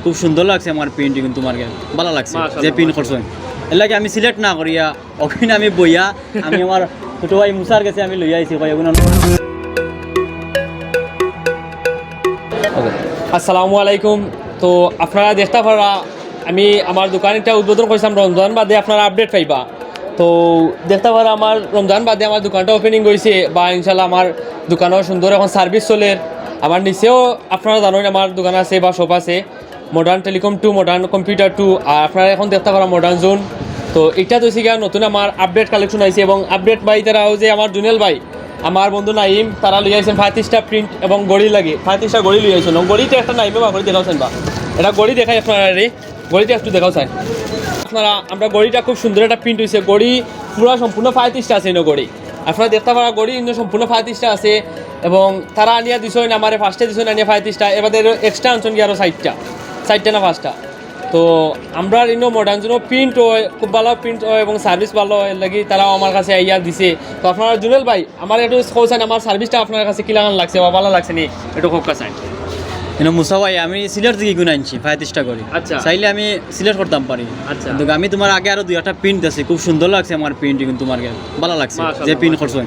খুব সুন্দর লাগছে আমার প্রিন্ট, কিন্তু তোমার ভালো লাগছে যে প্রিন্ট করছো। এর লাগে আমি সিলেক্ট না করিয়া ওখানে আমি বইয়া আমি আমার ছোট ভাই মুসার কাছে আমি লইয়া আইছি ভাই ওগুলো। আসসালামু আলাইকুম। তো আপনারা দেখতে পারা আমি আমার দোকানটা উদ্বোধন করেছিলাম রমজান বাদে, আপনারা আপডেট পাইবা। তো দেখতে পারা আমার রমজান বাদে আমার দোকানটা ওপেনিং হয়েছে, বা ইনশাল্লাহ আমার দোকানও সুন্দর এখন সার্ভিস চলে। আমার নিচেও আপনারা জানেন আমার দোকান আছে বা শপ আছে, মডার্ন টেলিকম 2, মডার্ন কম্পিউটার 2, আর আপনারা এখন দেখতে পারা মডার্ন জোন। তো এটা তো গিয়া নতুন আমার আপডেট কালেকশন আইছে, এবং আপডেট ভাই তারাও যে আমার জুনেল ভাই আমার বন্ধু নাইম তারা লই আইছেন 35টা প্রিন্ট এবং গড়ি লাগে 35টা গড়ি লই আইছেন। গড়িতে একটা নাইমে বা গড়ি দেখাওছেন, বা এটা গড়ি দেখাই আপনারা রে, গড়িতে একটু দেখাও চাই আপনারা। আমরা গড়িটা খুব সুন্দর একটা প্রিন্ট হয়েছে, গড়ি পুরো সম্পূর্ণ 35টা আছে ইনো গড়ি, আপনারা দেখতে পারা গড়ি ইনো সম্পূর্ণ 35টা আছে। এবং তারা আনিয়া দিছেন আমার ফার্স্টে দিছেন আনিয়া 35টা, এবারে এক্সট্রা আনছেন কি আরও 60টা না 5টা। তো আমরা ইনো মডার্ন জন্য প্রিন্ট হয়, খুব ভালো প্রিন্ট হয় এবং সার্ভিস ভালো হয়, এর লাগি তারাও আমার কাছে আইয়া দিছে। তো আপনারা জুনেল ভাই আমার একটু কৌছেন আমার সার্ভিসটা আপনার কাছে কি লাগান লাগছে বা ভালো লাগছে নি একটু খুব কাছে। মুসা ভাই আমি সিলেট থেকে কিনে আনছি 35টা করে। আচ্ছা, চাইলে আমি সিলেট করতাম পারি। আচ্ছা, কিন্তু আমি তোমার আগে আরো 2-1টা প্রিন্ট আছে, খুব সুন্দর লাগছে আমার প্রিন্ট, কিন্তু তোমার ভালো লাগছে যে প্রিন্ট করছো।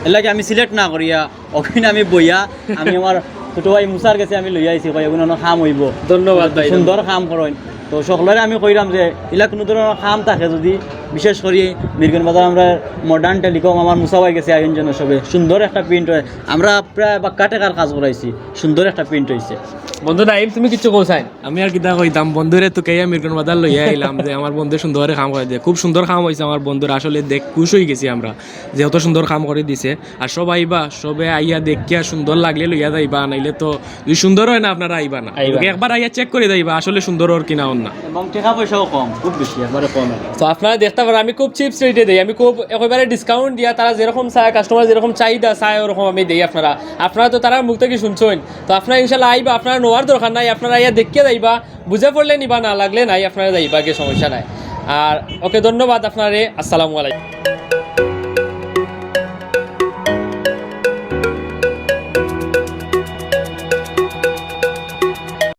এর লাগে আমি সিলেক্ট না করিয়া ওখানে আমি বইয়া আমি আমার ছোট ভাই মুসার কাছে আমি লইয়া আইছি ভাই ওগুলো খাম হইব। ধন্যবাদ ভাই, সুন্দর খাম করেন। তো সকলের আমি কইলাম যে এলা কোনো ধরনের খাম থাকে যদি, বিশেষ করে মিরগঞ্জ বাজার আমরা মডার্ন টেলিকম আমার মুসা ভাই গেছে আয়োজন সবে সুন্দর একটা প্রিন্ট হয়, আমরা প্রায় বাক্কা টাকার কাজ করাইছি, সুন্দর একটা প্রিন্ট হয়েছে। বন্ধু নাইম তুমি কিছু কৌছাই? আমি আর কিতা কইতাম, বন্ধুরে তো কেয়া মিরগঞ্জ বাজার লইয়া আইলাম যে আমার বন্ধু সুন্দর কাম করে দিয়ে, খুব সুন্দর কাম হয়েছে আমার বন্ধুর, আসলে দেখ খুশ হয়ে গেছি আমরা যে অত সুন্দর কাম করে দিছে। আর সব আইবা, সবে আইয়া দেখিয়া সুন্দর লাগলে লইয়া যাইবা, নাইলে তো যদি সুন্দর হয় না আপনারা আইবা না, একবার আইয়া চেক করে যাইবা আসলে সুন্দর ওর কিনা ওর না। এবং টাকা পয়সাও কম, খুব বেশি একবারে কম। তো আপনারা দেখতে পারেন আমি খুব চিপস রেটে দিই, আমি খুব একেবারে ডিসকাউন্ট দিয়া, তারা যেরকম চায় কাস্টমার যেরকম চাহিদা চায় ওরকম আমি দিই। আপনারা তো তারা মুখ থেকে শুনছেন, তো আপনারা ইনশাল্লাহ আইবা, আপনারা নেওয়ার দরকার নাই, আপনারা ইয়া দেখিয়ে যাইবা, বুঝে পড়লে নিবা, না লাগলে নাই, আপনারা যাইবা, কে সমস্যা নাই। আর ওকে ধন্যবাদ আপনারে, আসসালামু আলাইকুম।